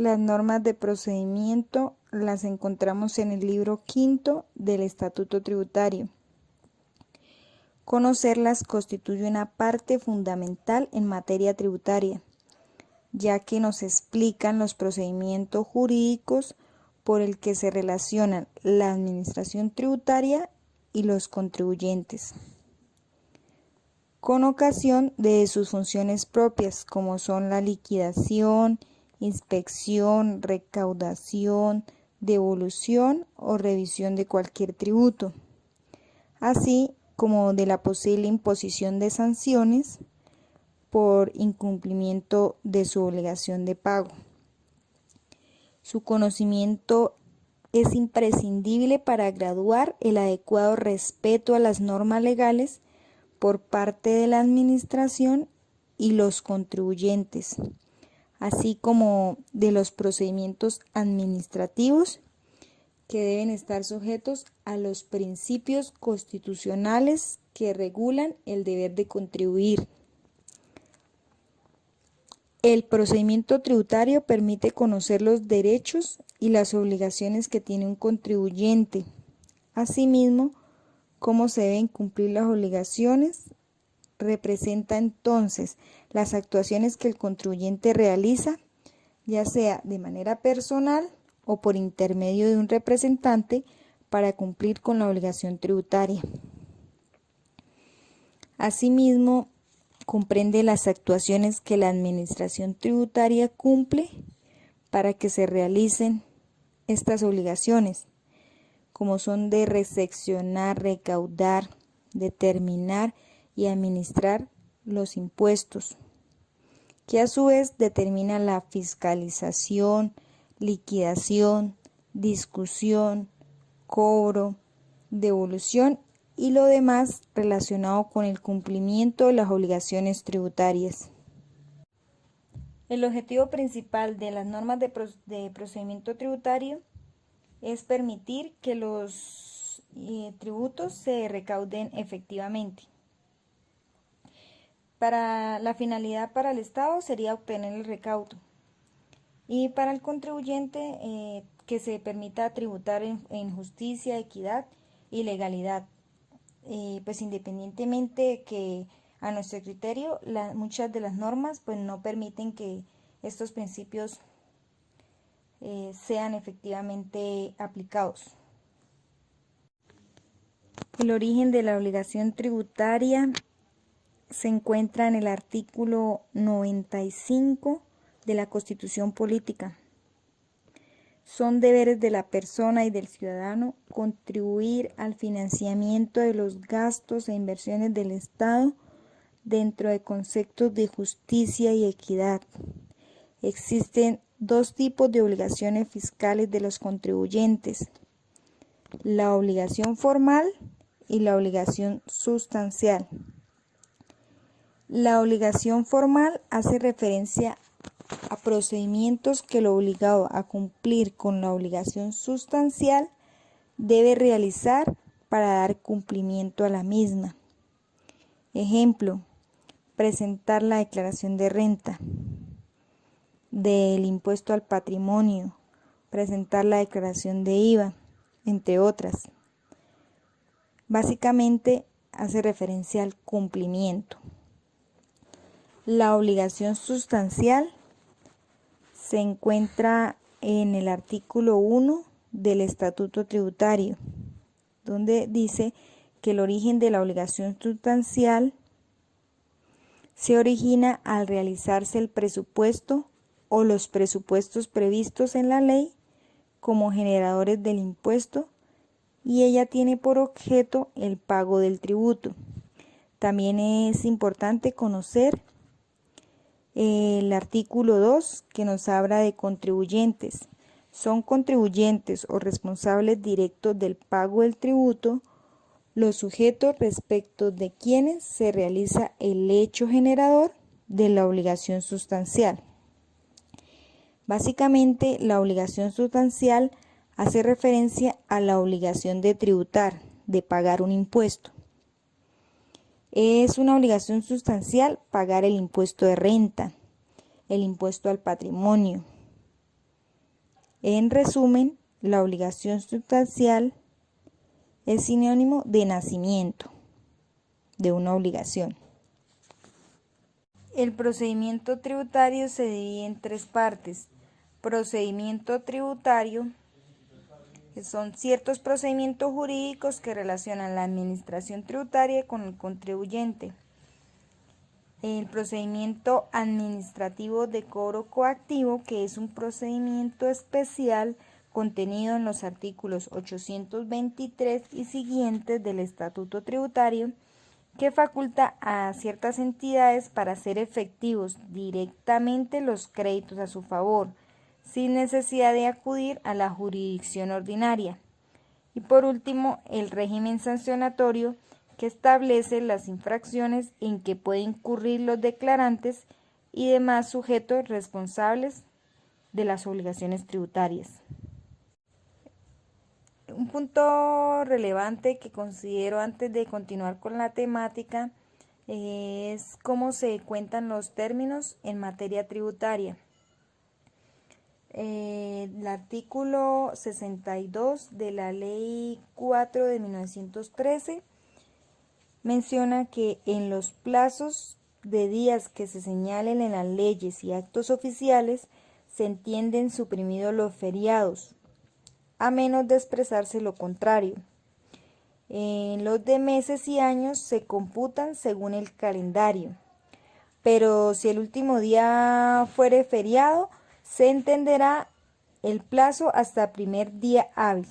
Las normas de procedimiento las encontramos en el libro quinto del Estatuto Tributario. Conocerlas constituye una parte fundamental en materia tributaria, ya que nos explican los procedimientos jurídicos por el que se relacionan la administración tributaria y los contribuyentes, con ocasión de sus funciones propias, como son la liquidación, inspección, recaudación, devolución o revisión de cualquier tributo, así como de la posible imposición de sanciones por incumplimiento de su obligación de pago. Su conocimiento es imprescindible para graduar el adecuado respeto a las normas legales por parte de la administración y los contribuyentes, así como de los procedimientos administrativos que deben estar sujetos a los principios constitucionales que regulan el deber de contribuir. El procedimiento tributario permite conocer los derechos y las obligaciones que tiene un contribuyente. Asimismo, cómo se deben cumplir las obligaciones, representa entonces las actuaciones que el contribuyente realiza, ya sea de manera personal o por intermedio de un representante, para cumplir con la obligación tributaria. Asimismo, comprende las actuaciones que la administración tributaria cumple para que se realicen estas obligaciones, como son de recepcionar, recaudar, determinar y administrar los impuestos, que a su vez determina la fiscalización, liquidación, discusión, cobro, devolución y lo demás relacionado con el cumplimiento de las obligaciones tributarias. El objetivo principal de las normas de procedimiento tributario es permitir que los tributos se recauden efectivamente. La finalidad para el Estado sería obtener el recaudo, y para el contribuyente que se permita tributar en justicia, equidad y legalidad. Pues independientemente de que a nuestro criterio muchas de las normas pues no permiten que estos principios sean efectivamente aplicados. El origen de la obligación tributaria se encuentra en el artículo 95 de la Constitución Política. Son deberes de la persona y del ciudadano contribuir al financiamiento de los gastos e inversiones del Estado dentro de conceptos de justicia y equidad. Existen dos tipos de obligaciones fiscales de los contribuyentes: la obligación formal y la obligación sustancial. La obligación formal hace referencia a procedimientos que el obligado a cumplir con la obligación sustancial debe realizar para dar cumplimiento a la misma. Ejemplo: presentar la declaración de renta, del impuesto al patrimonio, presentar la declaración de IVA, entre otras. Básicamente hace referencia al cumplimiento. La obligación sustancial se encuentra en el artículo 1 del Estatuto Tributario, donde dice que el origen de la obligación sustancial se origina al realizarse el presupuesto o los presupuestos previstos en la ley como generadores del impuesto, y ella tiene por objeto el pago del tributo. También es importante conocer el artículo 2, que nos habla de contribuyentes. Son contribuyentes o responsables directos del pago del tributo los sujetos respecto de quienes se realiza el hecho generador de la obligación sustancial. Básicamente, la obligación sustancial hace referencia a la obligación de tributar, de pagar un impuesto. Es una obligación sustancial pagar el impuesto de renta, el impuesto al patrimonio, En resumen, la obligación sustancial es sinónimo de nacimiento de una obligación. El procedimiento tributario se divide en tres partes. Procedimiento tributario, que son ciertos procedimientos jurídicos que relacionan la administración tributaria con el contribuyente. El procedimiento administrativo de cobro coactivo, que es un procedimiento especial contenido en los artículos 823 y siguientes del Estatuto Tributario, que faculta a ciertas entidades para hacer efectivos directamente los créditos a su favor, sin necesidad de acudir a la jurisdicción ordinaria. Y por último, el régimen sancionatorio, que establece las infracciones en que pueden incurrir los declarantes y demás sujetos responsables de las obligaciones tributarias. Un punto relevante que considero antes de continuar con la temática es cómo se cuentan los términos en materia tributaria. El artículo 62 de la Ley 4 de 1913 menciona que en los plazos de días que se señalen en las leyes y actos oficiales se entienden suprimidos los feriados, a menos de expresarse lo contrario. En los de meses y años se computan según el calendario, pero si el último día fuere feriado, se entenderá el plazo hasta primer día hábil.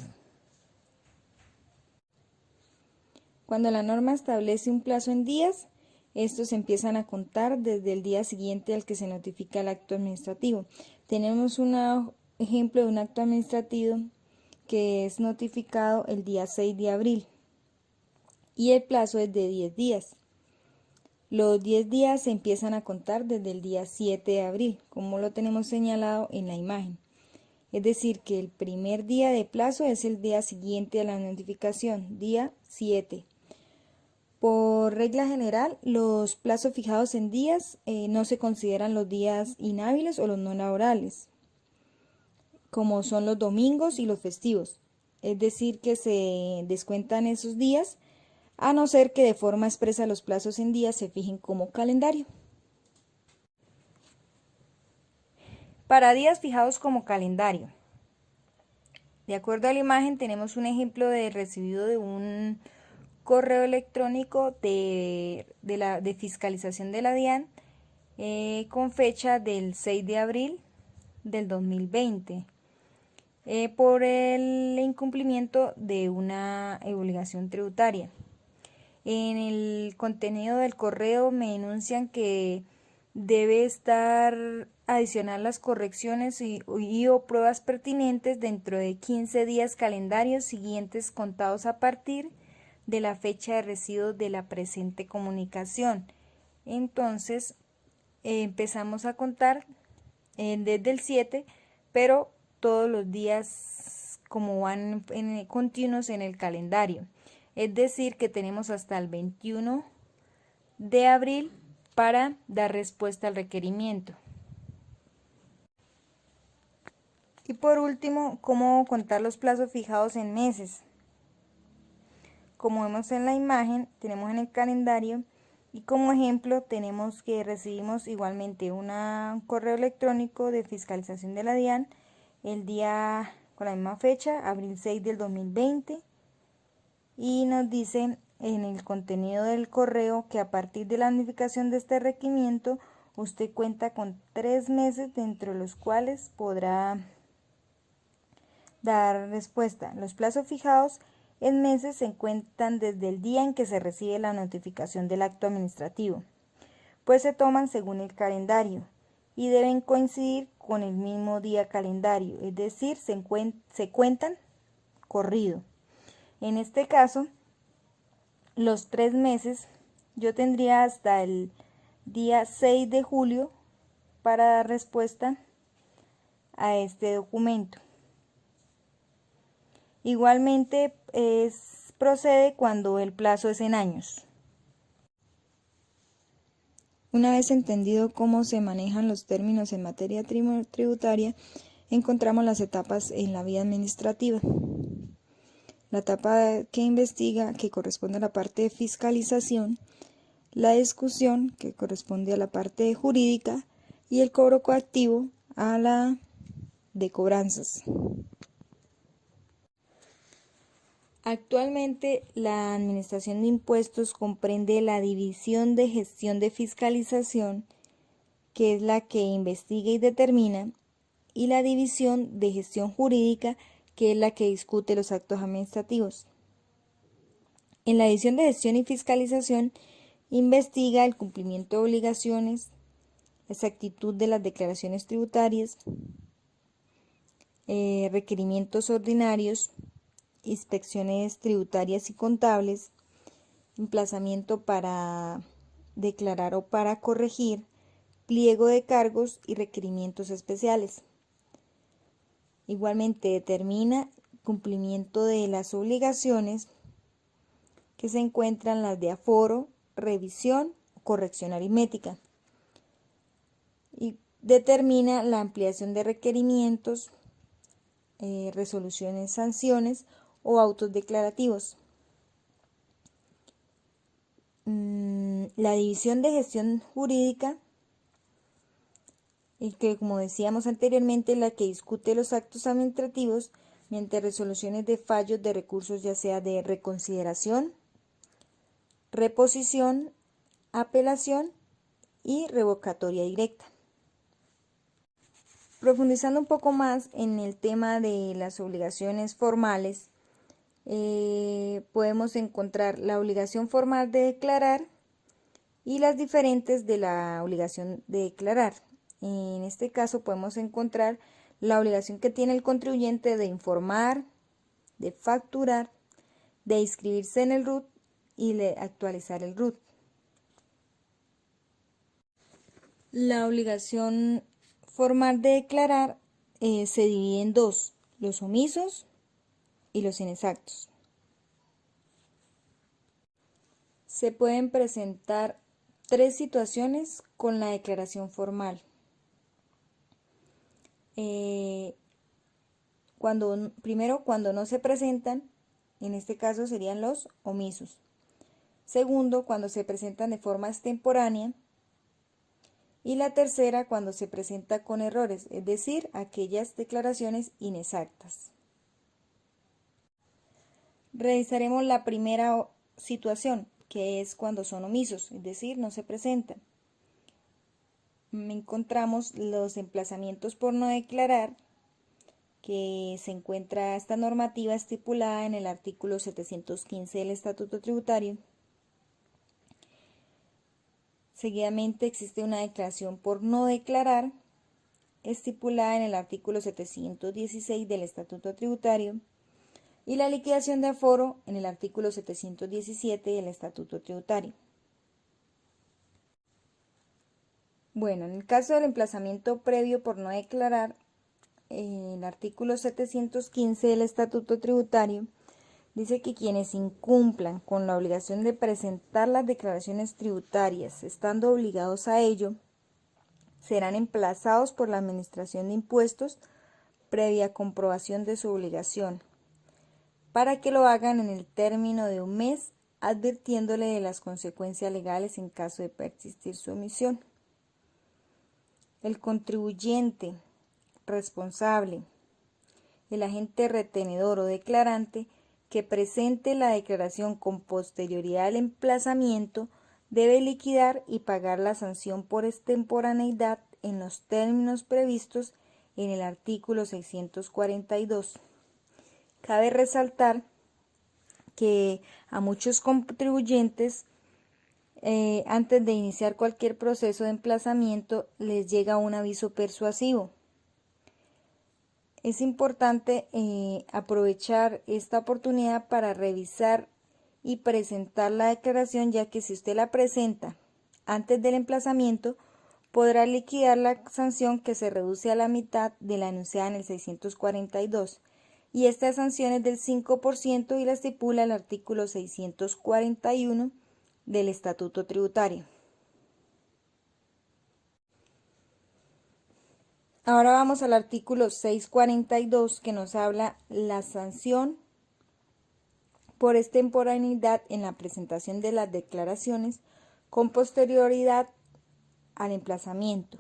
Cuando la norma establece un plazo en días, estos empiezan a contar desde el día siguiente al que se notifica el acto administrativo. Tenemos un ejemplo de un acto administrativo que es notificado el día 6 de abril y el plazo es de 10 días. Los 10 días se empiezan a contar desde el día 7 de abril, como lo tenemos señalado en la imagen. Es decir, que el primer día de plazo es el día siguiente a la notificación, día 7. Por regla general, los plazos fijados en días no se consideran los días inhábiles o los no laborales, como son los domingos y los festivos. Es decir, que se descuentan esos días, a no ser que de forma expresa los plazos en días se fijen como calendario. Para días fijados como calendario, de acuerdo a la imagen, tenemos un ejemplo de recibido de un correo electrónico de fiscalización de la DIAN con fecha del 6 de abril del 2020 por el incumplimiento de una obligación tributaria. En el contenido del correo me denuncian que debe estar adicionar las correcciones y o pruebas pertinentes dentro de 15 días calendarios siguientes contados a partir de la fecha de recibo de la presente comunicación. Entonces empezamos a contar desde el 7, pero todos los días como van continuos en el calendario. Es decir, que tenemos hasta el 21 de abril para dar respuesta al requerimiento. Y por último, ¿cómo contar los plazos fijados en meses? Como vemos en la imagen, tenemos en el calendario y como ejemplo tenemos que recibimos igualmente un correo electrónico de fiscalización de la DIAN el día con la misma fecha, abril 6 del 2020, y nos dice en el contenido del correo que a partir de la notificación de este requerimiento usted cuenta con 3 meses dentro de los cuales podrá dar respuesta. Los plazos fijados en meses se cuentan desde el día en que se recibe la notificación del acto administrativo, pues se toman según el calendario y deben coincidir con el mismo día calendario, es decir, se cuentan corrido. En este caso, los 3 meses yo tendría hasta el día 6 de julio para dar respuesta a este documento. Igualmente procede cuando el plazo es en años. Una vez entendido cómo se manejan los términos en materia tributaria, encontramos las etapas en la vía administrativa. La etapa que investiga, que corresponde a la parte de fiscalización, la discusión, que corresponde a la parte jurídica, y el cobro coactivo a la de cobranzas. Actualmente, la Administración de Impuestos comprende la División de Gestión de Fiscalización, que es la que investiga y determina, y la División de Gestión Jurídica, que es la que discute los actos administrativos. En la División de Gestión y Fiscalización, investiga el cumplimiento de obligaciones, la exactitud de las declaraciones tributarias, requerimientos ordinarios, inspecciones tributarias y contables, emplazamiento para declarar o para corregir, pliego de cargos y requerimientos especiales. Igualmente determina cumplimiento de las obligaciones que se encuentran las de aforo, revisión o corrección aritmética. Y determina la ampliación de requerimientos, resoluciones, sanciones o autos declarativos. La División de Gestión Jurídica, y que, como decíamos anteriormente, la que discute los actos administrativos mediante resoluciones de fallos de recursos, ya sea de reconsideración, reposición, apelación y revocatoria directa. Profundizando un poco más en el tema de las obligaciones formales, podemos encontrar la obligación formal de declarar y las diferentes de la obligación de declarar. En este caso podemos encontrar la obligación que tiene el contribuyente de informar, de facturar, de inscribirse en el RUT y de actualizar el RUT. La obligación formal de declarar se divide en dos: los omisos y los inexactos. Se pueden presentar tres situaciones con la declaración formal. Primero, cuando no se presentan, en este caso serían los omisos. Segundo, cuando se presentan de forma extemporánea. Y la tercera, cuando se presenta con errores, es decir, aquellas declaraciones inexactas. Revisaremos la primera situación, que es cuando son omisos, es decir, no se presentan. Encontramos los emplazamientos por no declarar, que se encuentra esta normativa estipulada en el artículo 715 del Estatuto Tributario. Seguidamente existe una declaración por no declarar, estipulada en el artículo 716 del Estatuto Tributario, y la liquidación de aforo en el artículo 717 del Estatuto Tributario. Bueno, en el caso del emplazamiento previo por no declarar, el artículo 715 del Estatuto Tributario dice que quienes incumplan con la obligación de presentar las declaraciones tributarias, estando obligados a ello, serán emplazados por la Administración de Impuestos previa comprobación de su obligación, para que lo hagan en el término de un mes, advirtiéndole de las consecuencias legales en caso de persistir su omisión. El contribuyente responsable, el agente retenedor o declarante que presente la declaración con posterioridad al emplazamiento debe liquidar y pagar la sanción por extemporaneidad en los términos previstos en el artículo 642. Cabe resaltar que a muchos contribuyentes, antes de iniciar cualquier proceso de emplazamiento, les llega un aviso persuasivo. Es importante aprovechar esta oportunidad para revisar y presentar la declaración, ya que si usted la presenta antes del emplazamiento, podrá liquidar la sanción, que se reduce a la mitad de la anunciada en el 642, y esta sanción es del 5% y la estipula el artículo 641 del Estatuto Tributario. Ahora vamos al artículo 642 que nos habla la sanción por extemporaneidad en la presentación de las declaraciones con posterioridad al emplazamiento,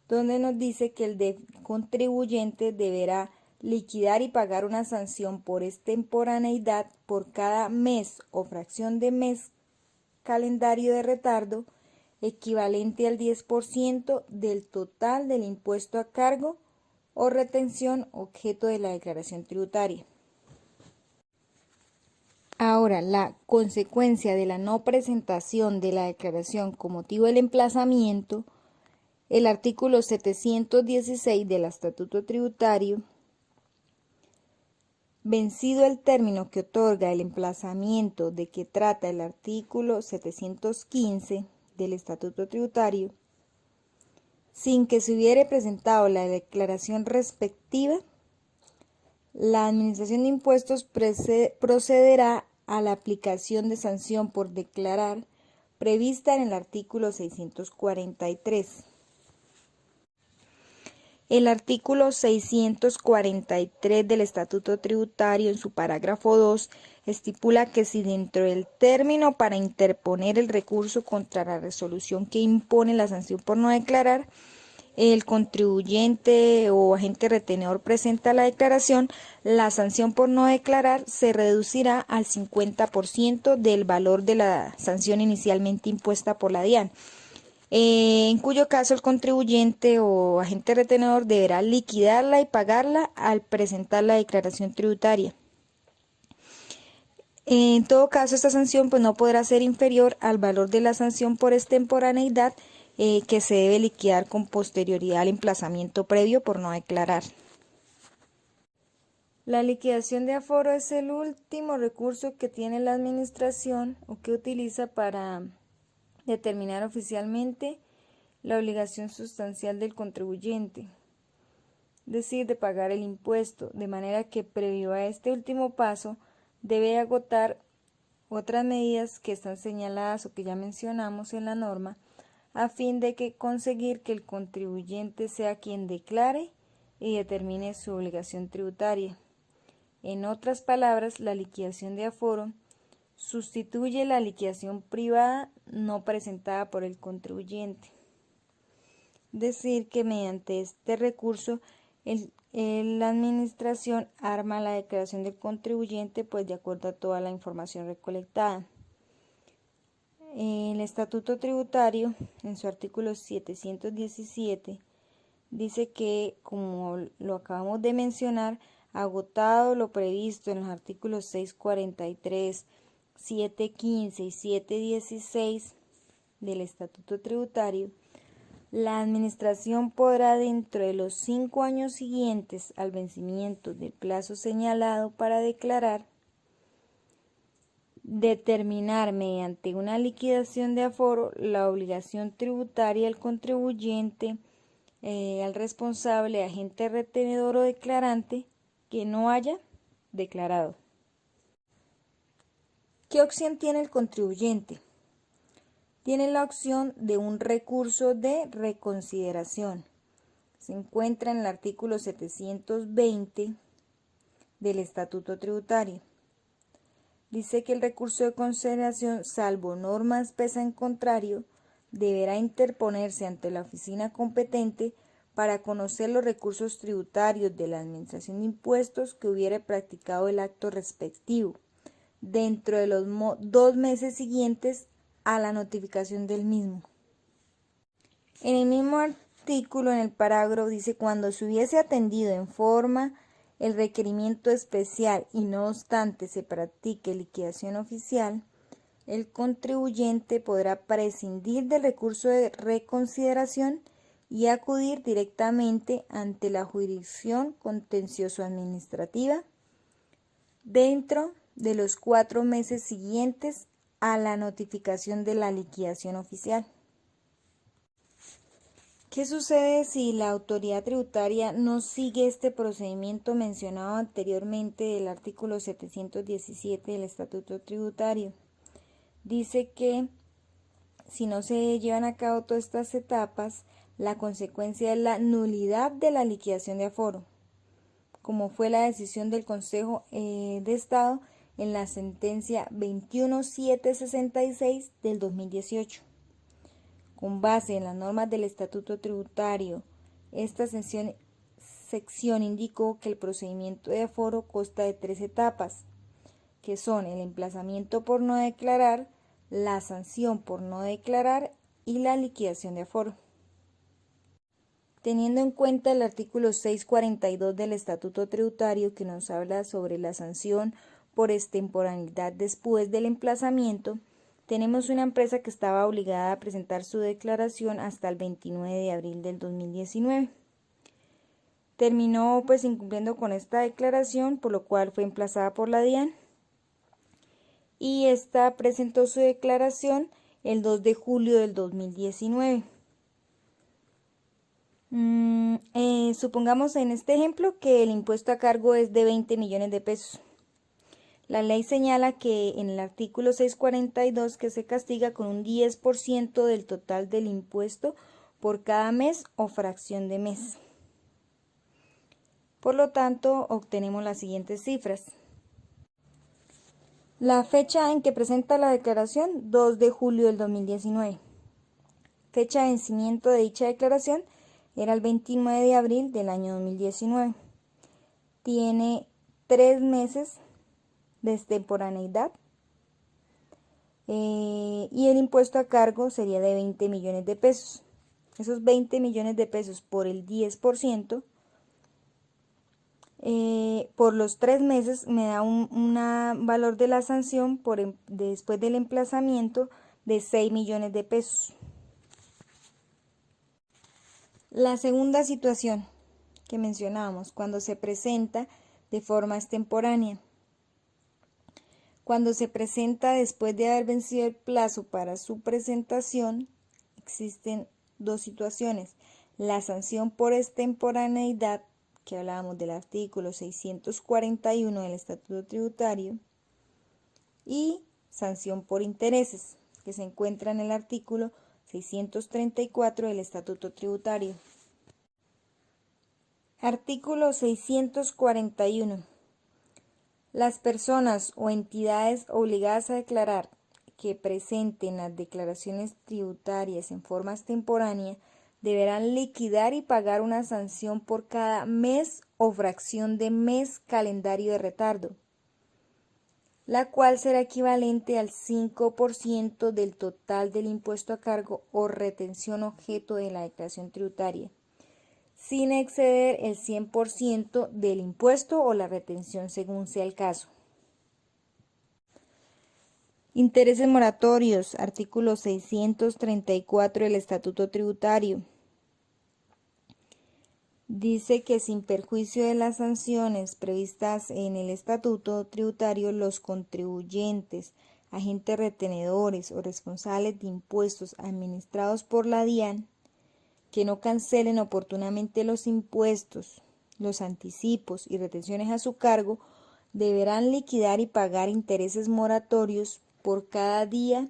donde nos dice que el contribuyente deberá liquidar y pagar una sanción por extemporaneidad por cada mes o fracción de mes calendario de retardo equivalente al 10% del total del impuesto a cargo o retención objeto de la declaración tributaria. Ahora, la consecuencia de la no presentación de la declaración con motivo del emplazamiento, el artículo 716 del Estatuto Tributario, vencido el término que otorga el emplazamiento de que trata el artículo 715 del Estatuto Tributario, sin que se hubiere presentado la declaración respectiva, la Administración de Impuestos procederá a la aplicación de sanción por declarar prevista en el artículo 643. El artículo 643 del Estatuto Tributario, en su parágrafo 2, estipula que si dentro del término para interponer el recurso contra la resolución que impone la sanción por no declarar, el contribuyente o agente retenedor presenta la declaración, la sanción por no declarar se reducirá al 50% del valor de la sanción inicialmente impuesta por la DIAN, en cuyo caso el contribuyente o agente retenedor deberá liquidarla y pagarla al presentar la declaración tributaria. En todo caso, esta sanción no podrá ser inferior al valor de la sanción por extemporaneidad que se debe liquidar con posterioridad al emplazamiento previo por no declarar. La liquidación de aforo es el último recurso que tiene la administración o que utiliza para determinar oficialmente la obligación sustancial del contribuyente, es decir, de pagar el impuesto, de manera que previo a este último paso debe agotar otras medidas que están señaladas o que ya mencionamos en la norma, a fin de conseguir que el contribuyente sea quien declare y determine su obligación tributaria. En otras palabras, la liquidación de aforo sustituye la liquidación privada no presentada por el contribuyente. Es decir, que mediante este recurso la administración arma la declaración del contribuyente de acuerdo a toda la información recolectada. El Estatuto Tributario, en su artículo 717, dice que, como lo acabamos de mencionar, agotado lo previsto en los artículos 643, 715 y 716 del Estatuto Tributario, la Administración podrá, dentro de los 5 años siguientes al vencimiento del plazo señalado para declarar, determinar mediante una liquidación de aforo la obligación tributaria al contribuyente, al responsable, agente retenedor o declarante que no haya declarado. ¿Qué opción tiene el contribuyente? Tiene la opción de un recurso de reconsideración. Se encuentra en el artículo 720 del Estatuto Tributario. Dice que el recurso de consideración, salvo norma espesa en contrario, deberá interponerse ante la oficina competente para conocer los recursos tributarios de la Administración de Impuestos que hubiere practicado el acto respectivo, dentro de los 2 meses siguientes a la notificación del mismo. En el mismo artículo, en el parágrafo, dice: cuando se hubiese atendido en forma el requerimiento especial y no obstante se practique liquidación oficial, el contribuyente podrá prescindir del recurso de reconsideración y acudir directamente ante la jurisdicción contencioso-administrativa dentro de los 4 meses siguientes a la notificación de la liquidación oficial. ¿Qué sucede si la autoridad tributaria no sigue este procedimiento mencionado anteriormente del artículo 717 del Estatuto Tributario? Dice que si no se llevan a cabo todas estas etapas, La consecuencia es la nulidad de la liquidación de aforo, como fue la decisión del Consejo de Estado en la sentencia 21766 del 2018. Con base en las normas del Estatuto Tributario, esta sección indicó que el procedimiento de aforo consta de 3 etapas, que son el emplazamiento por no declarar, la sanción por no declarar y la liquidación de aforo. Teniendo en cuenta el artículo 642 del Estatuto Tributario, que nos habla sobre la sanción por extemporaneidad después del emplazamiento, tenemos una empresa que estaba obligada a presentar su declaración hasta el 29 de abril del 2019. Terminó incumpliendo con esta declaración, por lo cual fue emplazada por la DIAN, y esta presentó su declaración el 2 de julio del 2019. Supongamos en este ejemplo que el impuesto a cargo es de 20 millones de pesos. La ley señala que en el artículo 642 que se castiga con un 10% del total del impuesto por cada mes o fracción de mes. Por lo tanto, obtenemos las siguientes cifras. La fecha en que presenta la declaración, 2 de julio del 2019. Fecha de vencimiento de dicha declaración era el 29 de abril del año 2019. Tiene 3 meses de extemporaneidad y el impuesto a cargo sería de 20 millones de pesos. Esos 20 millones de pesos por el 10%, por los 3 meses me da un valor de la sanción después del emplazamiento de 6 millones de pesos. La segunda situación que mencionábamos, cuando se presenta de forma extemporánea. Cuando se presenta después de haber vencido el plazo para su presentación, existen 2 situaciones. La sanción por extemporaneidad, que hablábamos del artículo 641 del Estatuto Tributario, y sanción por intereses, que se encuentra en el artículo 634 del Estatuto Tributario. Artículo 641. Las personas o entidades obligadas a declarar que presenten las declaraciones tributarias en forma extemporánea deberán liquidar y pagar una sanción por cada mes o fracción de mes calendario de retardo, la cual será equivalente al 5% del total del impuesto a cargo o retención objeto de la declaración tributaria, sin exceder el 100% del impuesto o la retención según sea el caso. Intereses moratorios, artículo 634 del Estatuto Tributario. Dice que sin perjuicio de las sanciones previstas en el Estatuto Tributario, los contribuyentes, agentes retenedores o responsables de impuestos administrados por la DIAN que no cancelen oportunamente los impuestos, los anticipos y retenciones a su cargo, deberán liquidar y pagar intereses moratorios por cada día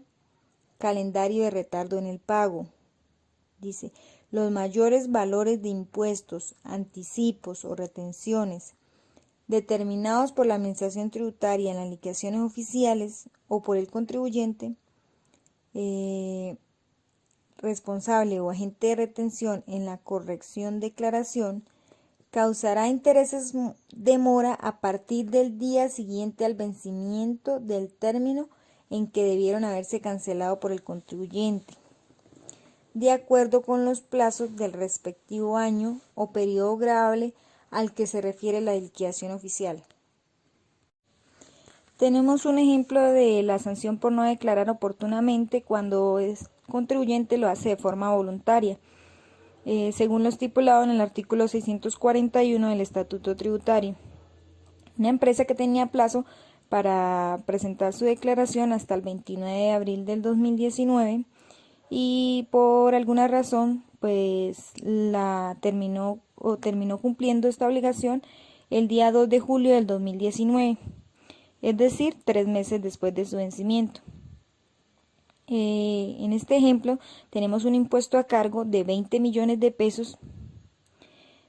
calendario de retardo en el pago. Dice, los mayores valores de impuestos, anticipos o retenciones determinados por la Administración Tributaria en las liquidaciones oficiales o por el contribuyente responsable o agente de retención en la corrección declaración, causará intereses de mora a partir del día siguiente al vencimiento del término en que debieron haberse cancelado por el contribuyente, de acuerdo con los plazos del respectivo año o periodo grave al que se refiere la liquidación oficial. Tenemos un ejemplo de la sanción por no declarar oportunamente cuando el contribuyente lo hace de forma voluntaria, según lo estipulado en el artículo 641 del Estatuto Tributario. Una empresa que tenía plazo para presentar su declaración hasta el 29 de abril del 2019 y por alguna razón terminó cumpliendo esta obligación el día 2 de julio del 2019, es decir, 3 meses después de su vencimiento. En este ejemplo tenemos un impuesto a cargo de 20 millones de pesos.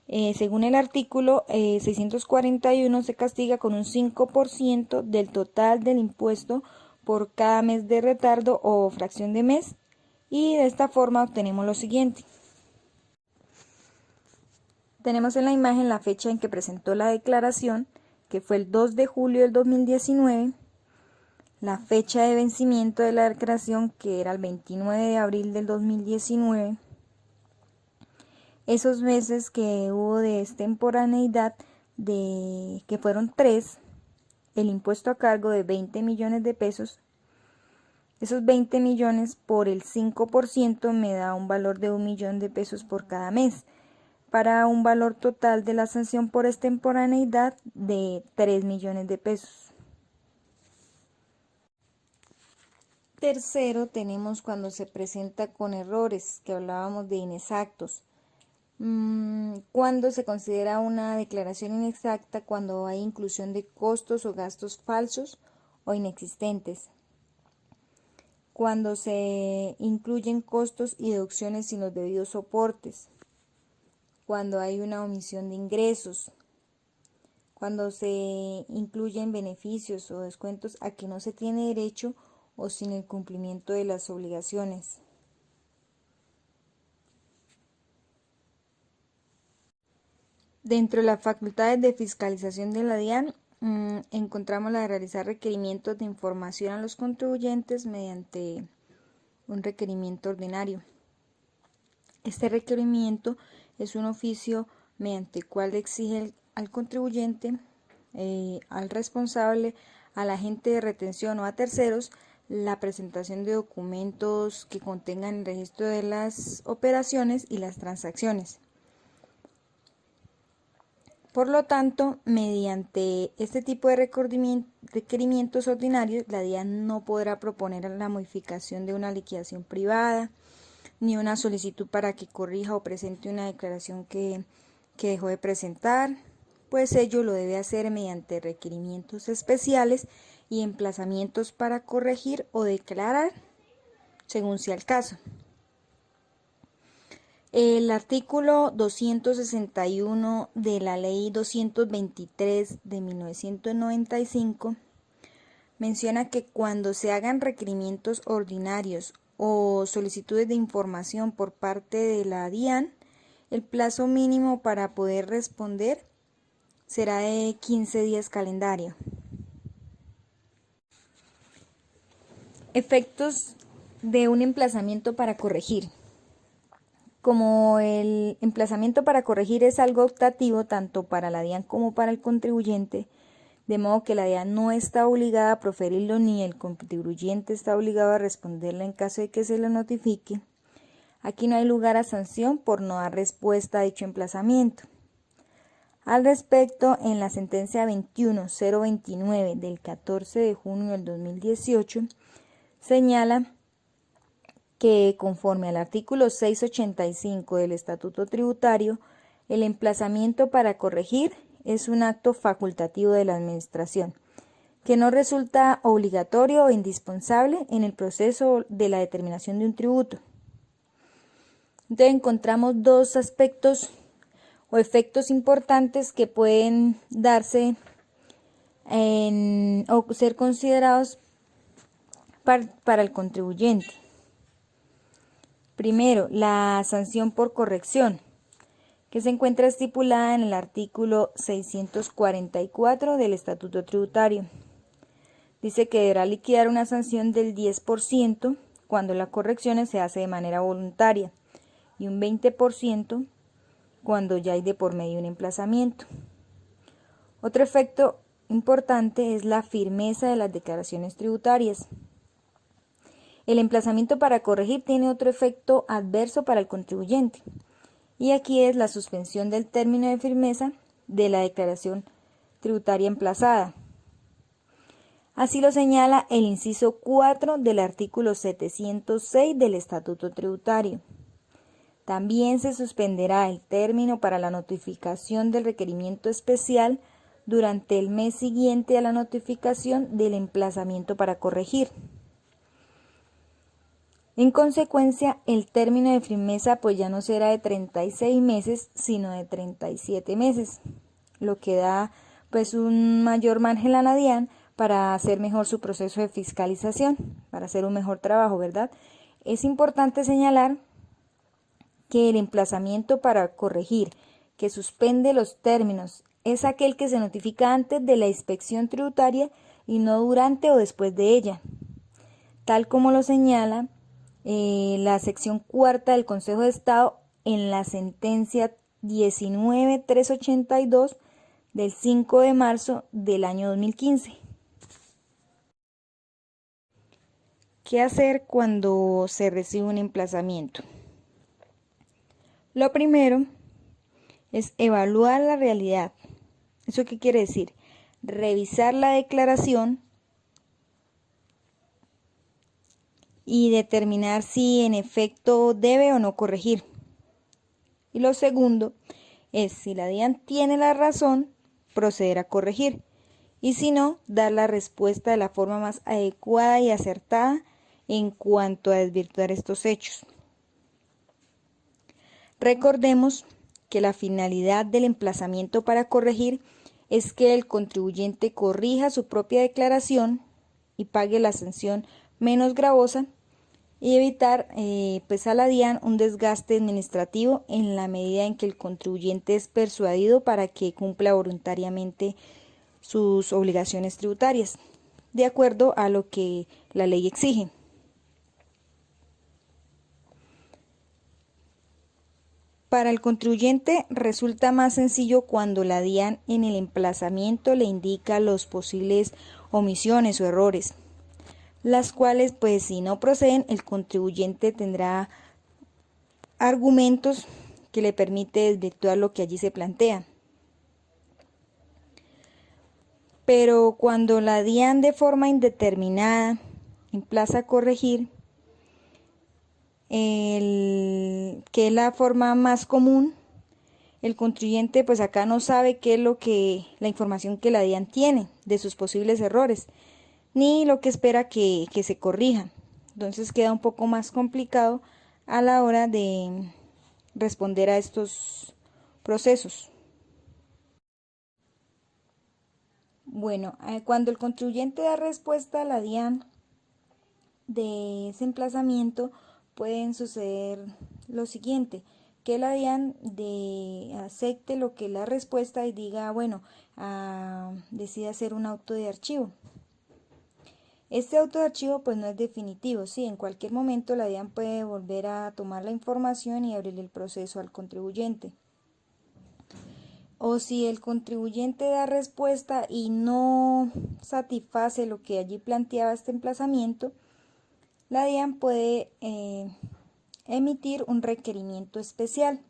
Según el artículo 641, se castiga con un 5% del total del impuesto por cada mes de retardo o fracción de mes, y de esta forma obtenemos lo siguiente. Tenemos en la imagen la fecha en que presentó la declaración, que fue el 2 de julio del 2019, la fecha de vencimiento de la declaración, que era el 29 de abril del 2019, esos meses que hubo de extemporaneidad, que fueron 3, el impuesto a cargo de 20 millones de pesos. Esos 20 millones por el 5% me da un valor de 1 millón de pesos por cada mes, para un valor total de la sanción por extemporaneidad de 3 millones de pesos. Tercero, tenemos cuando se presenta con errores, que hablábamos de inexactos. Cuando se considera una declaración inexacta, cuando hay inclusión de costos o gastos falsos o inexistentes. Cuando se incluyen costos y deducciones sin los debidos soportes. Cuando hay una omisión de ingresos. Cuando se incluyen beneficios o descuentos a que no se tiene derecho o sin el cumplimiento de las obligaciones. Dentro de las facultades de fiscalización de la DIAN, encontramos la de realizar requerimientos de información a los contribuyentes mediante un requerimiento ordinario. Este requerimiento es un oficio mediante el cual exige al contribuyente, al responsable, al agente de retención o a terceros la presentación de documentos que contengan el registro de las operaciones y las transacciones. Por lo tanto, mediante este tipo de requerimientos ordinarios, la DIAN no podrá proponer la modificación de una liquidación privada, ni una solicitud para que corrija o presente una declaración que dejó de presentar, pues ello lo debe hacer mediante requerimientos especiales y emplazamientos para corregir o declarar, según sea el caso. El artículo 261 de la Ley 223 de 1995 menciona que cuando se hagan requerimientos ordinarios o solicitudes de información por parte de la DIAN, el plazo mínimo para poder responder será de 15 días calendario. Efectos de un emplazamiento para corregir. Como el emplazamiento para corregir es algo optativo tanto para la DIAN como para el contribuyente, de modo que la DIAN no está obligada a proferirlo ni el contribuyente está obligado a responderle en caso de que se lo notifique. Aquí no hay lugar a sanción por no dar respuesta a dicho emplazamiento. Al respecto, en la sentencia 21-029 del 14 de junio del 2018, señala que conforme al artículo 685 del Estatuto Tributario, el emplazamiento para corregir es un acto facultativo de la Administración, que no resulta obligatorio o indispensable en el proceso de la determinación de un tributo. Entonces encontramos dos aspectos o efectos importantes que pueden darse o ser considerados para el contribuyente. Primero, la sanción por corrección, que se encuentra estipulada en el artículo 644 del Estatuto Tributario. Dice que deberá liquidar una sanción del 10% cuando la corrección se hace de manera voluntaria y un 20% cuando ya hay de por medio un emplazamiento. Otro efecto importante es la firmeza de las declaraciones tributarias. El emplazamiento para corregir tiene otro efecto adverso para el contribuyente, y aquí es la suspensión del término de firmeza de la declaración tributaria emplazada. Así lo señala el inciso 4 del artículo 706 del Estatuto Tributario. También se suspenderá el término para la notificación del requerimiento especial durante el mes siguiente a la notificación del emplazamiento para corregir. En consecuencia, el término de firmeza pues ya no será de 36 meses, sino de 37 meses, lo que da pues un mayor margen a la DIAN para hacer mejor su proceso de fiscalización, para hacer un mejor trabajo, ¿verdad? Es importante señalar que el emplazamiento para corregir que suspende los términos es aquel que se notifica antes de la inspección tributaria y no durante o después de ella, tal como lo señala la sección cuarta del Consejo de Estado en la sentencia 19382 del 5 de marzo del año 2015. ¿Qué hacer cuando se recibe un emplazamiento? Lo primero es evaluar la realidad. ¿Eso qué quiere decir? Revisar la declaración y determinar si en efecto debe o no corregir. Y lo segundo es, si la DIAN tiene la razón, proceder a corregir. Y si no, dar la respuesta de la forma más adecuada y acertada en cuanto a desvirtuar estos hechos. Recordemos que la finalidad del emplazamiento para corregir es que el contribuyente corrija su propia declaración y pague la sanción menos gravosa y evitar pues a la DIAN un desgaste administrativo en la medida en que el contribuyente es persuadido para que cumpla voluntariamente sus obligaciones tributarias, de acuerdo a lo que la ley exige. Para el contribuyente resulta más sencillo cuando la DIAN en el emplazamiento le indica los posibles omisiones o errores, las cuales pues si no proceden el contribuyente tendrá argumentos que le permite desvirtuar lo que allí se plantea. Pero cuando la DIAN de forma indeterminada emplaza a corregir, que es la forma más común, el contribuyente pues acá no sabe qué es la información que la DIAN tiene de sus posibles errores, ni lo que espera que se corrija. Entonces queda un poco más complicado a la hora de responder a estos procesos. Bueno, cuando el contribuyente da respuesta a la DIAN de ese emplazamiento, pueden suceder lo siguiente, que la DIAN acepte lo que es la respuesta y diga, bueno, decide hacer un auto de archivo. Este auto de archivo pues no es definitivo, sí, en cualquier momento la DIAN puede volver a tomar la información y abrir el proceso al contribuyente. O si el contribuyente da respuesta y no satisface lo que allí planteaba este emplazamiento, la DIAN puede emitir un requerimiento especial.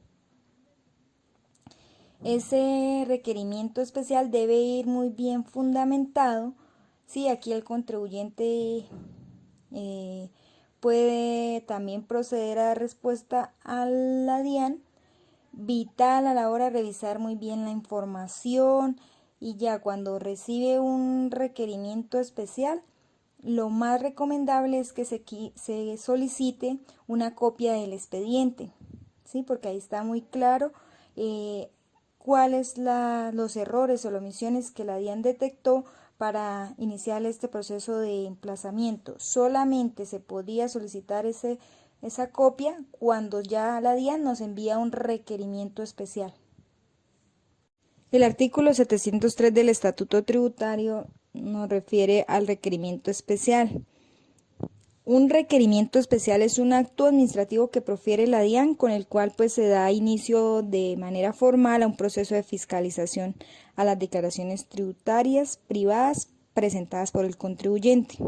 Ese requerimiento especial debe ir muy bien fundamentado. Sí, aquí el contribuyente puede también proceder a dar respuesta a la DIAN, vital a la hora de revisar muy bien la información, y ya cuando recibe un requerimiento especial, lo más recomendable es que se solicite una copia del expediente, ¿sí? Porque ahí está muy claro cuáles los errores o las omisiones que la DIAN detectó para iniciar este proceso de emplazamiento. Solamente se podía solicitar esa copia cuando ya la DIAN nos envía un requerimiento especial. El artículo 703 del Estatuto Tributario nos refiere al requerimiento especial. Un requerimiento especial es un acto administrativo que profiere la DIAN con el cual pues se da inicio de manera formal a un proceso de fiscalización a las declaraciones tributarias privadas presentadas por el contribuyente.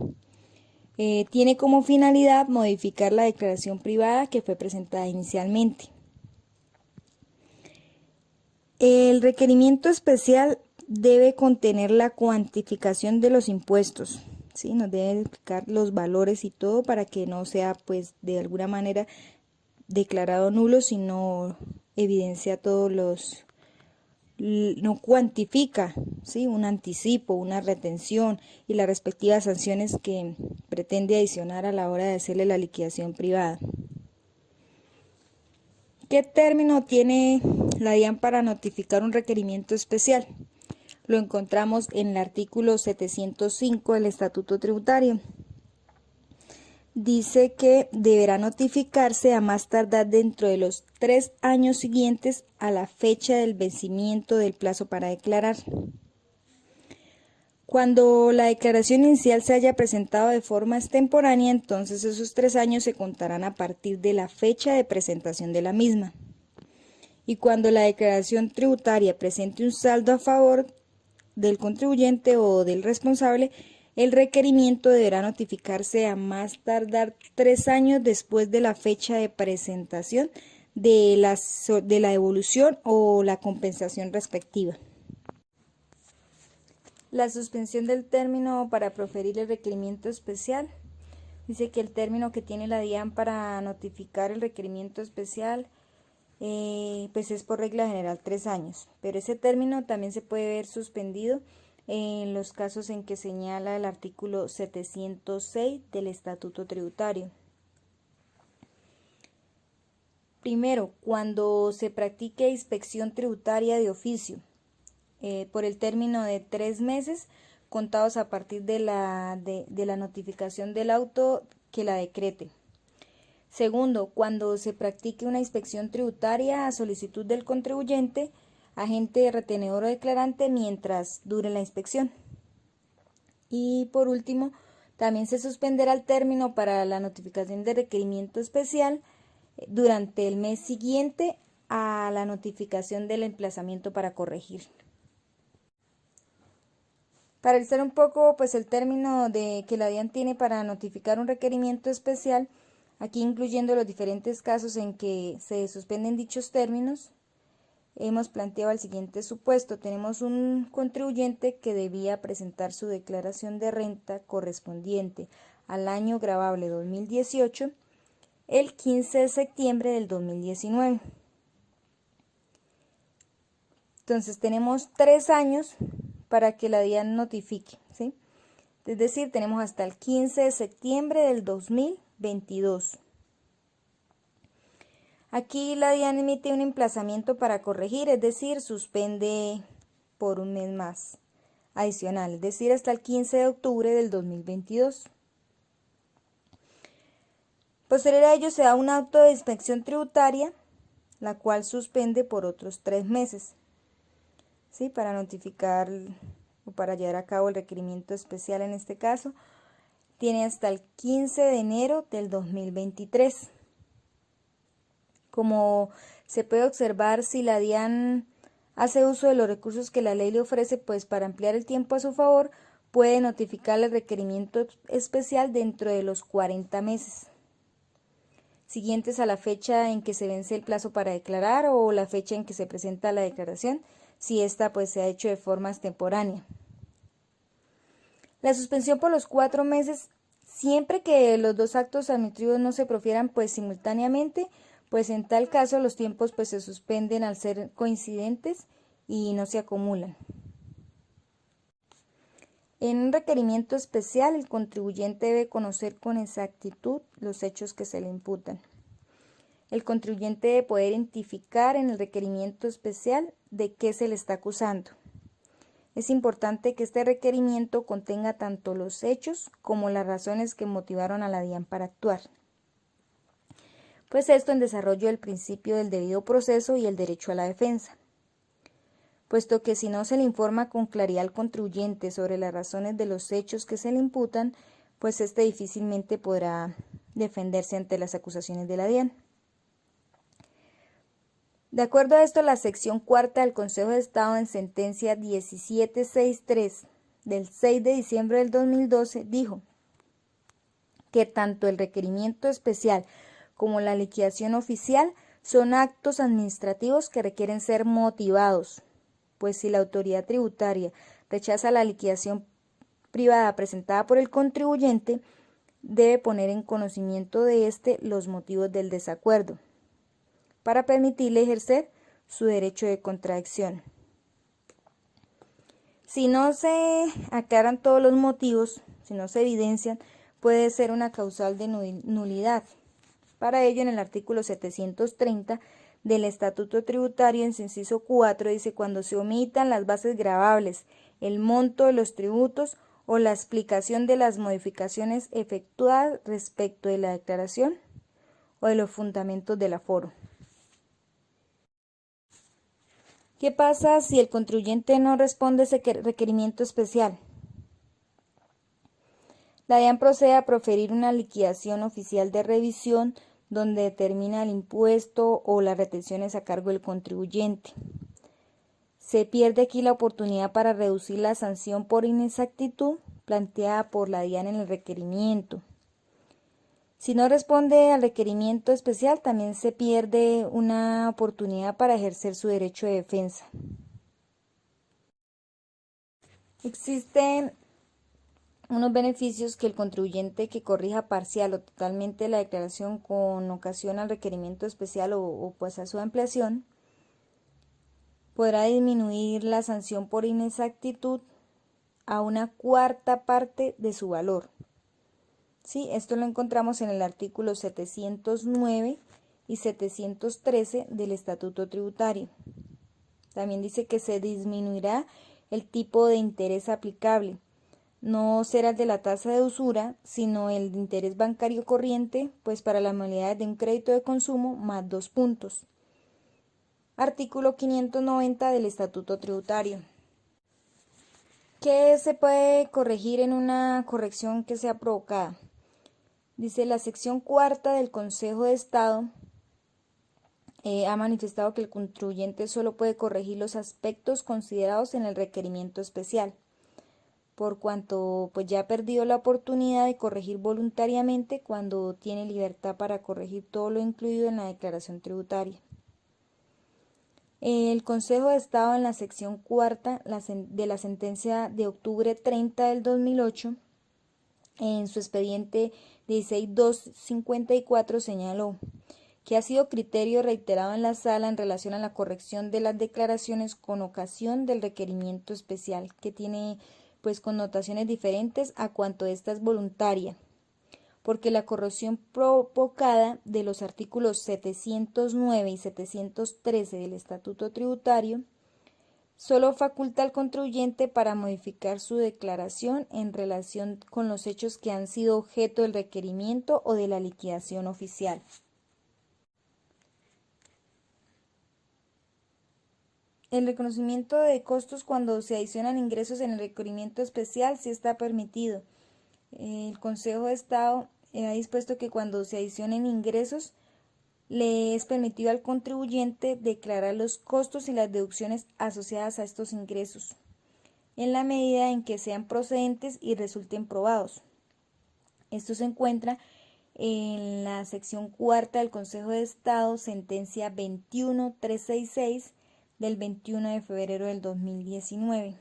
Tiene como finalidad modificar la declaración privada que fue presentada inicialmente. El requerimiento especial debe contener la cuantificación de los impuestos, ¿sí? Nos debe explicar los valores y todo para que no sea pues de alguna manera declarado nulo, sino evidencia todos no cuantifica, ¿sí?, un anticipo, una retención y las respectivas sanciones que pretende adicionar a la hora de hacerle la liquidación privada. ¿Qué término tiene la DIAN para notificar un requerimiento especial? Lo encontramos en el artículo 705 del Estatuto Tributario. Dice que deberá notificarse a más tardar dentro de los 3 años siguientes a la fecha del vencimiento del plazo para declarar. Cuando la declaración inicial se haya presentado de forma extemporánea, entonces esos 3 años se contarán a partir de la fecha de presentación de la misma. Y cuando la declaración tributaria presente un saldo a favor del contribuyente o del responsable, el requerimiento deberá notificarse a más tardar 3 años después de la fecha de presentación de la devolución o la compensación respectiva. La suspensión del término para proferir el requerimiento especial. Dice que el término que tiene la DIAN para notificar el requerimiento especial pues es por regla general 3 años, pero ese término también se puede ver suspendido en los casos en que señala el artículo 706 del Estatuto Tributario. Primero, cuando se practique inspección tributaria de oficio, por el término de 3 meses, contados a partir de la notificación del auto que la decrete. Segundo, cuando se practique una inspección tributaria a solicitud del contribuyente, agente retenedor o declarante mientras dure la inspección. Y por último, también se suspenderá el término para la notificación de requerimiento especial durante el mes siguiente a la notificación del emplazamiento para corregir. Para revisar un poco pues el término que la DIAN tiene para notificar un requerimiento especial, aquí incluyendo los diferentes casos en que se suspenden dichos términos, hemos planteado el siguiente supuesto. Tenemos un contribuyente que debía presentar su declaración de renta correspondiente al año gravable 2018 el 15 de septiembre del 2019. Entonces tenemos 3 años para que la DIAN notifique, ¿sí? Es decir, tenemos hasta el 15 de septiembre del 2022. Aquí la DIAN emite un emplazamiento para corregir, es decir, suspende por un mes más adicional, es decir, hasta el 15 de octubre del 2022. Posterior a ello se da un auto de inspección tributaria, la cual suspende por otros 3 meses, ¿sí?, para notificar o para llevar a cabo el requerimiento especial en este caso. Tiene hasta el 15 de enero del 2023. Como se puede observar, si la DIAN hace uso de los recursos que la ley le ofrece, pues para ampliar el tiempo a su favor, puede notificar el requerimiento especial dentro de los 40 meses siguientes a la fecha en que se vence el plazo para declarar o la fecha en que se presenta la declaración, si ésta pues se ha hecho de forma extemporánea. La suspensión por los 4 meses, siempre que los 2 actos administrativos no se profieran pues simultáneamente, pues en tal caso los tiempos pues se suspenden al ser coincidentes y no se acumulan. En un requerimiento especial, el contribuyente debe conocer con exactitud los hechos que se le imputan. El contribuyente debe poder identificar en el requerimiento especial de qué se le está acusando. Es importante que este requerimiento contenga tanto los hechos como las razones que motivaron a la DIAN para actuar. Pues esto en desarrollo del principio del debido proceso y el derecho a la defensa, puesto que si no se le informa con claridad al contribuyente sobre las razones de los hechos que se le imputan, pues éste difícilmente podrá defenderse ante las acusaciones de la DIAN. De acuerdo a esto, la sección cuarta del Consejo de Estado en sentencia 1763 del 6 de diciembre del 2012 dijo que tanto el requerimiento especial como la liquidación oficial son actos administrativos que requieren ser motivados, pues si la autoridad tributaria rechaza la liquidación privada presentada por el contribuyente, debe poner en conocimiento de éste los motivos del desacuerdo, para permitirle ejercer su derecho de contradicción. Si no se aclaran todos los motivos, si no se evidencian, puede ser una causal de nulidad. Para ello, en el artículo 730 del Estatuto Tributario, en su inciso 4, dice: cuando se omitan las bases gravables, el monto de los tributos o la explicación de las modificaciones efectuadas respecto de la declaración o de los fundamentos del aforo. ¿Qué pasa si el contribuyente no responde a ese requerimiento especial? La DIAN procede a proferir una liquidación oficial de revisión donde determina el impuesto o las retenciones a cargo del contribuyente. Se pierde aquí la oportunidad para reducir la sanción por inexactitud planteada por la DIAN en el requerimiento. Si no responde al requerimiento especial, también se pierde una oportunidad para ejercer su derecho de defensa. Existen unos beneficios que el contribuyente que corrija parcial o totalmente la declaración con ocasión al requerimiento especial o pues a su ampliación, podrá disminuir la sanción por inexactitud a una cuarta parte de su valor. Sí, esto lo encontramos en el artículo 709 y 713 del Estatuto Tributario. También dice que se disminuirá el tipo de interés aplicable. No será el de la tasa de usura, sino el de interés bancario corriente, pues para las modalidades de un crédito de consumo más 2 puntos. Artículo 590 del Estatuto Tributario. ¿Qué se puede corregir en una corrección que sea provocada? Dice: la sección cuarta del Consejo de Estado ha manifestado que el contribuyente solo puede corregir los aspectos considerados en el requerimiento especial, por cuanto pues ya ha perdido la oportunidad de corregir voluntariamente cuando tiene libertad para corregir todo lo incluido en la declaración tributaria. El Consejo de Estado, en la sección cuarta de la sentencia de octubre 30 del 2008, en su expediente 16254, señaló que ha sido criterio reiterado en la sala en relación a la corrección de las declaraciones con ocasión del requerimiento especial, que tiene pues connotaciones diferentes a cuanto esta es voluntaria, porque la corrección provocada de los artículos 709 y 713 del Estatuto Tributario solo faculta al contribuyente para modificar su declaración en relación con los hechos que han sido objeto del requerimiento o de la liquidación oficial. El reconocimiento de costos cuando se adicionan ingresos en el requerimiento especial sí está permitido. El Consejo de Estado ha dispuesto que cuando se adicionen ingresos, le es permitido al contribuyente declarar los costos y las deducciones asociadas a estos ingresos, en la medida en que sean procedentes y resulten probados. Esto se encuentra en la sección cuarta del Consejo de Estado, sentencia 21366 del 21 de febrero del 2019.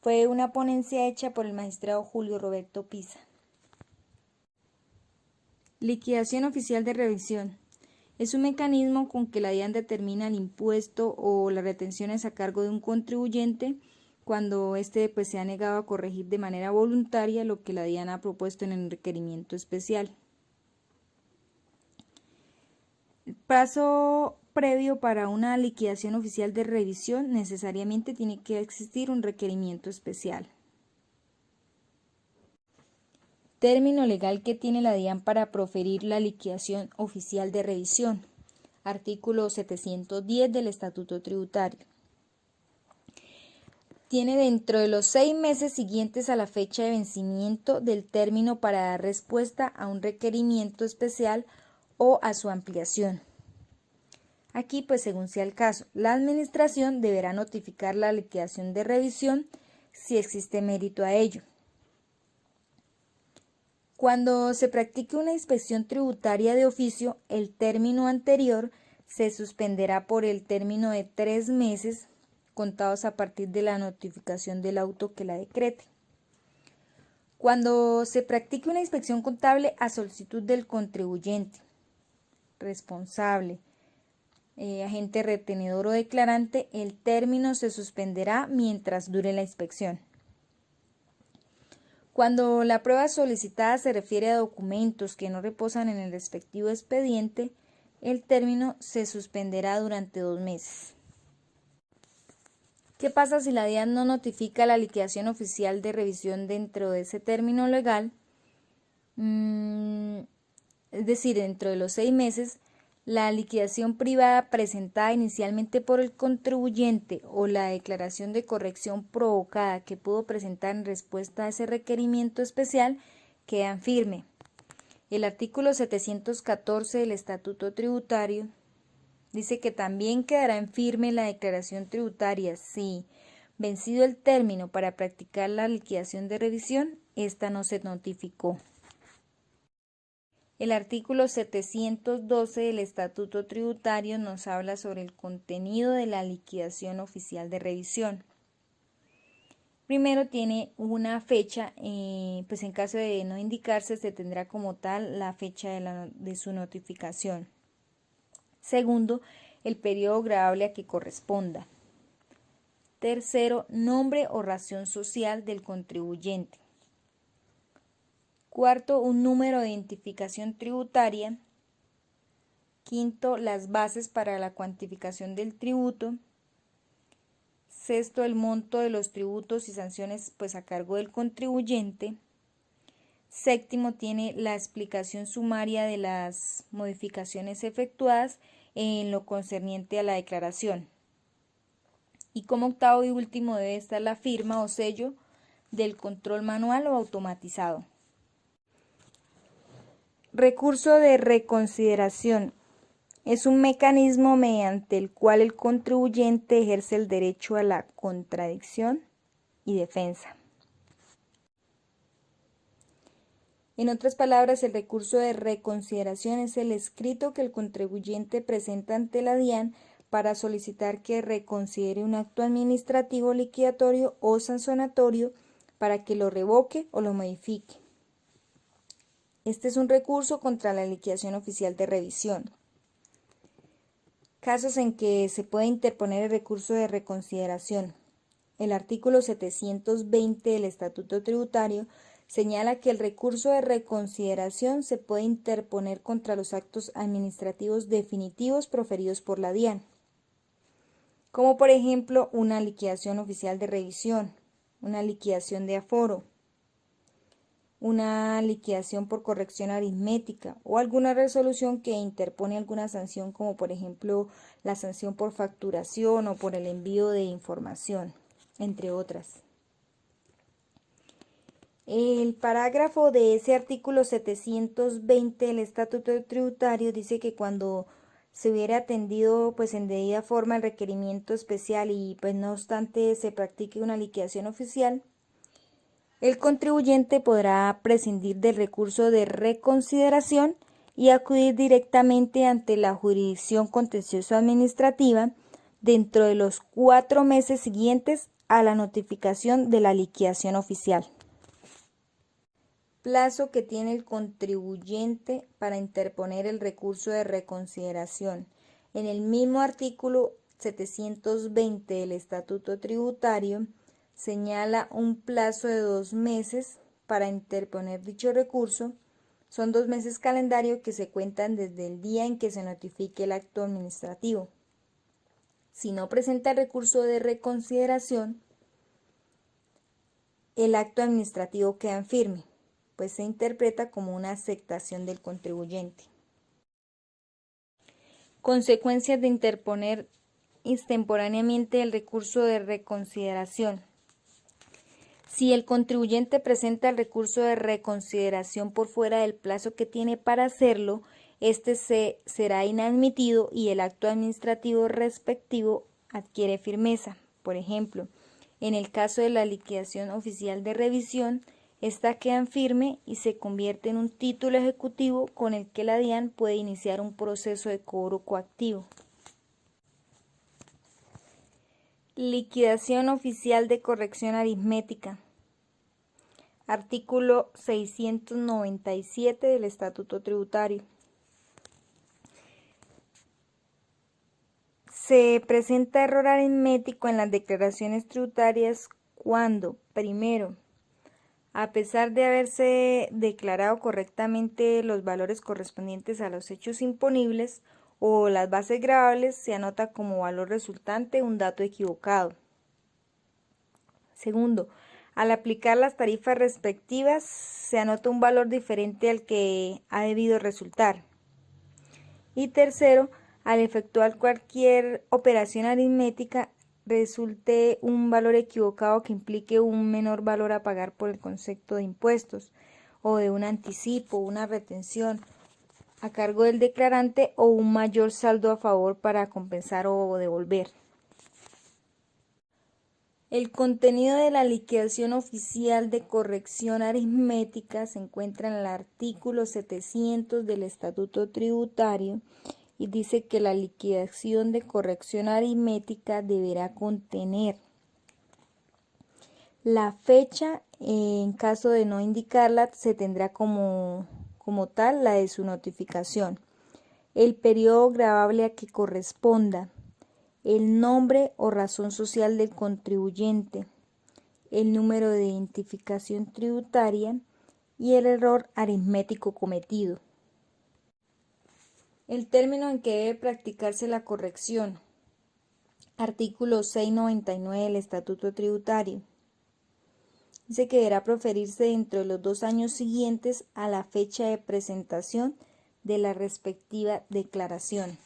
Fue una ponencia hecha por el magistrado Julio Roberto Pisa. Liquidación oficial de revisión. Es un mecanismo con que la DIAN determina el impuesto o las retenciones a cargo de un contribuyente cuando éste pues se ha negado a corregir de manera voluntaria lo que la DIAN ha propuesto en el requerimiento especial. El plazo previo para una liquidación oficial de revisión necesariamente tiene que existir un requerimiento especial. Término legal que tiene la DIAN para proferir la liquidación oficial de revisión. Artículo 710 del Estatuto Tributario. Tiene dentro de los 6 meses siguientes a la fecha de vencimiento del término para dar respuesta a un requerimiento especial o a su ampliación. Aquí, pues según sea el caso, la administración deberá notificar la liquidación de revisión si existe mérito a ello. Cuando se practique una inspección tributaria de oficio, el término anterior se suspenderá por el término de 3 meses contados a partir de la notificación del auto que la decrete. Cuando se practique una inspección contable a solicitud del contribuyente responsable agente retenedor o declarante, el término se suspenderá mientras dure la inspección. Cuando la prueba solicitada se refiere a documentos que no reposan en el respectivo expediente, el término se suspenderá durante 2 meses. ¿Qué pasa si la DIAN no notifica la liquidación oficial de revisión dentro de ese término legal? Es decir, dentro de los 6 meses, la liquidación privada presentada inicialmente por el contribuyente o la declaración de corrección provocada que pudo presentar en respuesta a ese requerimiento especial quedan firme. El artículo 714 del Estatuto Tributario dice que también quedará en firme la declaración tributaria si, vencido el término para practicar la liquidación de revisión, esta no se notificó. El artículo 712 del Estatuto Tributario nos habla sobre el contenido de la liquidación oficial de revisión. Primero tiene una fecha, pues en caso de no indicarse se tendrá como tal la fecha de su notificación. Segundo, el periodo gravable a que corresponda. Tercero, nombre o razón social del contribuyente. Cuarto, un número de identificación tributaria. Quinto, las bases para la cuantificación del tributo. Sexto, el monto de los tributos y sanciones pues a cargo del contribuyente. Séptimo, tiene la explicación sumaria de las modificaciones efectuadas en lo concerniente a la declaración. Y como octavo y último debe estar la firma o sello del control manual o automatizado. Recurso de reconsideración. Es un mecanismo mediante el cual el contribuyente ejerce el derecho a la contradicción y defensa. En otras palabras, el recurso de reconsideración es el escrito que el contribuyente presenta ante la DIAN para solicitar que reconsidere un acto administrativo liquidatorio o sancionatorio para que lo revoque o lo modifique. Este es un recurso contra la liquidación oficial de revisión. Casos en que se puede interponer el recurso de reconsideración. El artículo 720 del Estatuto Tributario señala que el recurso de reconsideración se puede interponer contra los actos administrativos definitivos proferidos por la DIAN, como por ejemplo una liquidación oficial de revisión, una liquidación de aforo, una liquidación por corrección aritmética o alguna resolución que interpone alguna sanción, como por ejemplo la sanción por facturación o por el envío de información, entre otras. El parágrafo de ese artículo 720 del Estatuto Tributario dice que cuando se hubiera atendido pues en debida forma el requerimiento especial y pues no obstante se practique una liquidación oficial, el contribuyente podrá prescindir del recurso de reconsideración y acudir directamente ante la jurisdicción contencioso administrativa dentro de los 4 meses siguientes a la notificación de la liquidación oficial. Plazo que tiene el contribuyente para interponer el recurso de reconsideración. En el mismo artículo 720 del Estatuto Tributario señala un plazo de 2 meses para interponer dicho recurso. Son 2 meses calendario que se cuentan desde el día en que se notifique el acto administrativo. Si no presenta el recurso de reconsideración, el acto administrativo queda en firme, pues se interpreta como una aceptación del contribuyente. Consecuencias de interponer extemporáneamente el recurso de reconsideración. Si el contribuyente presenta el recurso de reconsideración por fuera del plazo que tiene para hacerlo, este será inadmitido y el acto administrativo respectivo adquiere firmeza. Por ejemplo, en el caso de la liquidación oficial de revisión, esta queda en firme y se convierte en un título ejecutivo con el que la DIAN puede iniciar un proceso de cobro coactivo. Liquidación oficial de corrección aritmética. Artículo 697 del Estatuto Tributario. Se presenta error aritmético en las declaraciones tributarias cuando, primero, a pesar de haberse declarado correctamente los valores correspondientes a los hechos imponibles o las bases gravables, se anota como valor resultante un dato equivocado. Segundo, al aplicar las tarifas respectivas, se anota un valor diferente al que ha debido resultar. Y tercero, al efectuar cualquier operación aritmética, resulte un valor equivocado que implique un menor valor a pagar por el concepto de impuestos o de un anticipo, una retención a cargo del declarante o un mayor saldo a favor para compensar o devolver. El contenido de la liquidación oficial de corrección aritmética se encuentra en el artículo 700 del Estatuto Tributario y dice que la liquidación de corrección aritmética deberá contener la fecha, en caso de no indicarla, se tendrá como tal la de su notificación, el periodo gravable a que corresponda, el nombre o razón social del contribuyente, el número de identificación tributaria y el error aritmético cometido. El término en que debe practicarse la corrección. Artículo 699 del Estatuto Tributario. Dice que deberá proferirse dentro de los 2 años siguientes a la fecha de presentación de la respectiva declaración.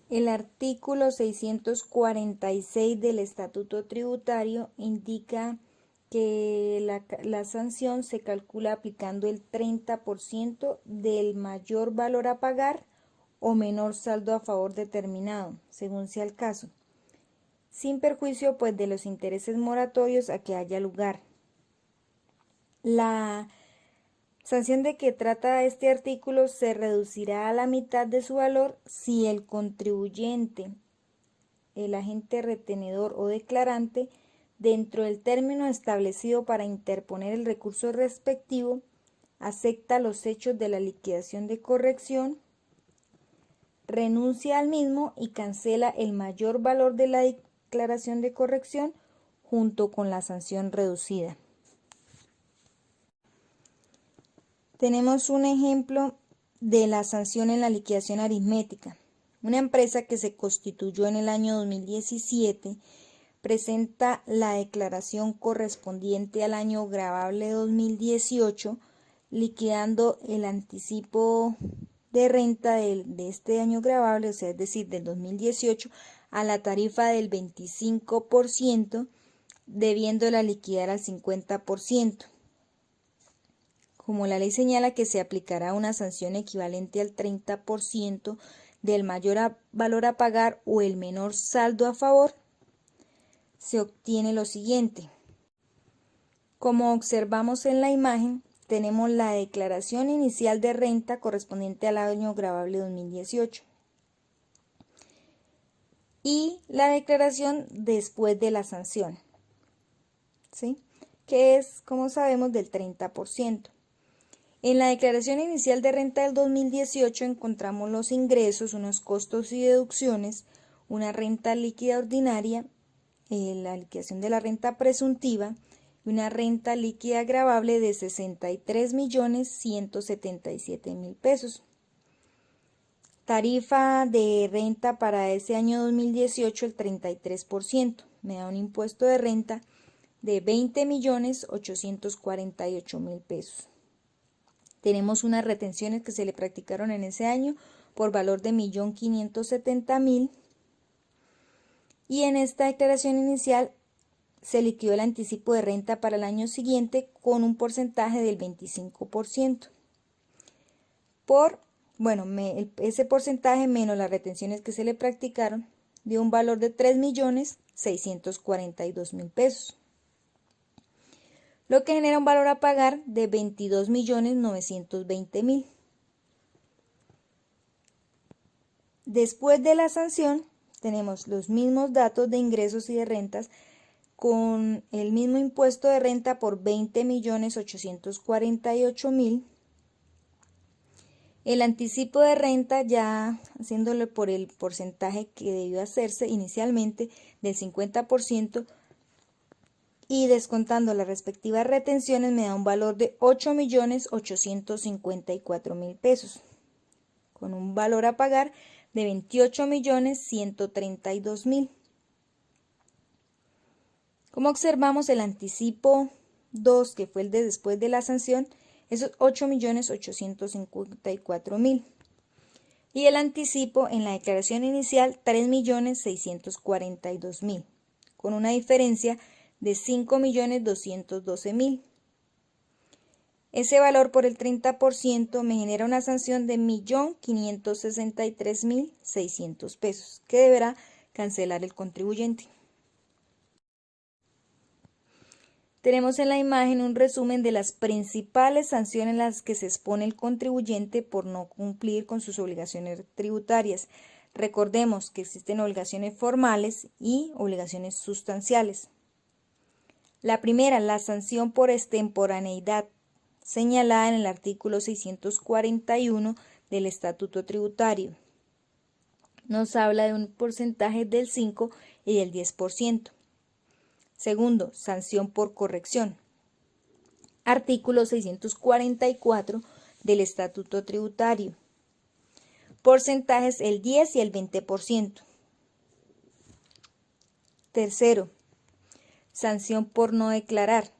El artículo 646 del Estatuto Tributario indica que la sanción se calcula aplicando el 30% del mayor valor a pagar o menor saldo a favor determinado, según sea el caso, sin perjuicio pues de los intereses moratorios a que haya lugar. La sanción de que trata este artículo se reducirá a la mitad de su valor si el contribuyente, el agente retenedor o declarante, dentro del término establecido para interponer el recurso respectivo, acepta los hechos de la liquidación de corrección, renuncia al mismo y cancela el mayor valor de la declaración de corrección junto con la sanción reducida. Tenemos un ejemplo de la sanción en la liquidación aritmética. Una empresa que se constituyó en el año 2017 presenta la declaración correspondiente al año gravable 2018, liquidando el anticipo de renta de este año gravable, o sea, es decir, del 2018, a la tarifa del 25%, debiéndola liquidar al 50%. Como la ley señala que se aplicará una sanción equivalente al 30% del mayor valor a pagar o el menor saldo a favor, se obtiene lo siguiente. Como observamos en la imagen, tenemos la declaración inicial de renta correspondiente al año gravable 2018 y la declaración después de la sanción, ¿sí? Que es, como sabemos, del 30%. En la declaración inicial de renta del 2018 encontramos los ingresos, unos costos y deducciones, una renta líquida ordinaria, la liquidación de la renta presuntiva y una renta líquida gravable de 63.177.000 pesos. Tarifa de renta para ese año 2018 el 33%, me da un impuesto de renta de 20.848.000 pesos. Tenemos unas retenciones que se le practicaron en ese año por valor de 1.570.000 y en esta declaración inicial se liquidó el anticipo de renta para el año siguiente con un porcentaje del 25%. Ese porcentaje menos las retenciones que se le practicaron dio un valor de 3.642.000 pesos, lo que genera un valor a pagar de 22.920.000. Después de la sanción, tenemos los mismos datos de ingresos y de rentas con el mismo impuesto de renta por 20.848.000 El anticipo de renta, ya haciéndolo por el porcentaje que debió hacerse inicialmente del 50% y descontando las respectivas retenciones, me da un valor de 8.854.000 pesos, con un valor a pagar de 28.132.000. Como observamos, el anticipo 2, que fue el de después de la sanción, esos 8.854.000. Y el anticipo en la declaración inicial, 3.642.000, con una diferencia de 5.212.000. Ese valor por el 30% me genera una sanción de 1.563.600 pesos, que deberá cancelar el contribuyente. Tenemos en la imagen un resumen de las principales sanciones en las que se expone el contribuyente por no cumplir con sus obligaciones tributarias. Recordemos que existen obligaciones formales y obligaciones sustanciales. La primera, la sanción por extemporaneidad, señalada en el artículo 641 del Estatuto Tributario. Nos habla de un porcentaje del 5 y del 10%. Segundo, sanción por corrección. Artículo 644 del Estatuto Tributario. Porcentajes el 10 y el 20%. Tercero, sanción por no declarar.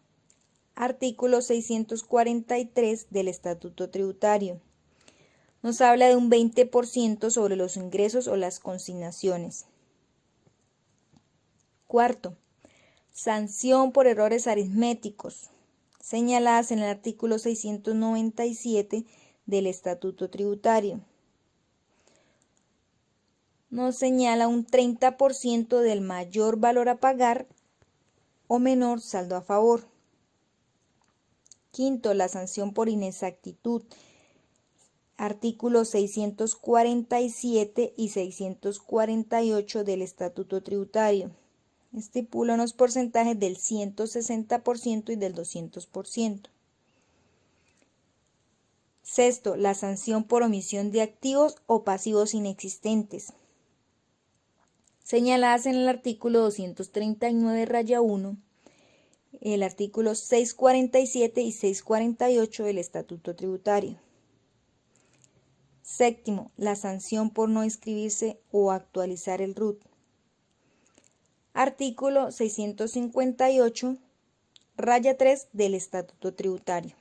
Artículo 643 del Estatuto Tributario. Nos habla de un 20% sobre los ingresos o las consignaciones. Cuarto, sanción por errores aritméticos, señaladas en el artículo 697 del Estatuto Tributario. Nos señala un 30% del mayor valor a pagar o menor saldo a favor. Quinto, la sanción por inexactitud. Artículos 647 y 648 del Estatuto Tributario. Estipula unos porcentajes del 160% y del 200%. Sexto, la sanción por omisión de activos o pasivos inexistentes, señaladas en el artículo 239-1, el artículo 647 y 648 del Estatuto Tributario. Séptimo, la sanción por no inscribirse o actualizar el RUT. Artículo 658-3 del Estatuto Tributario.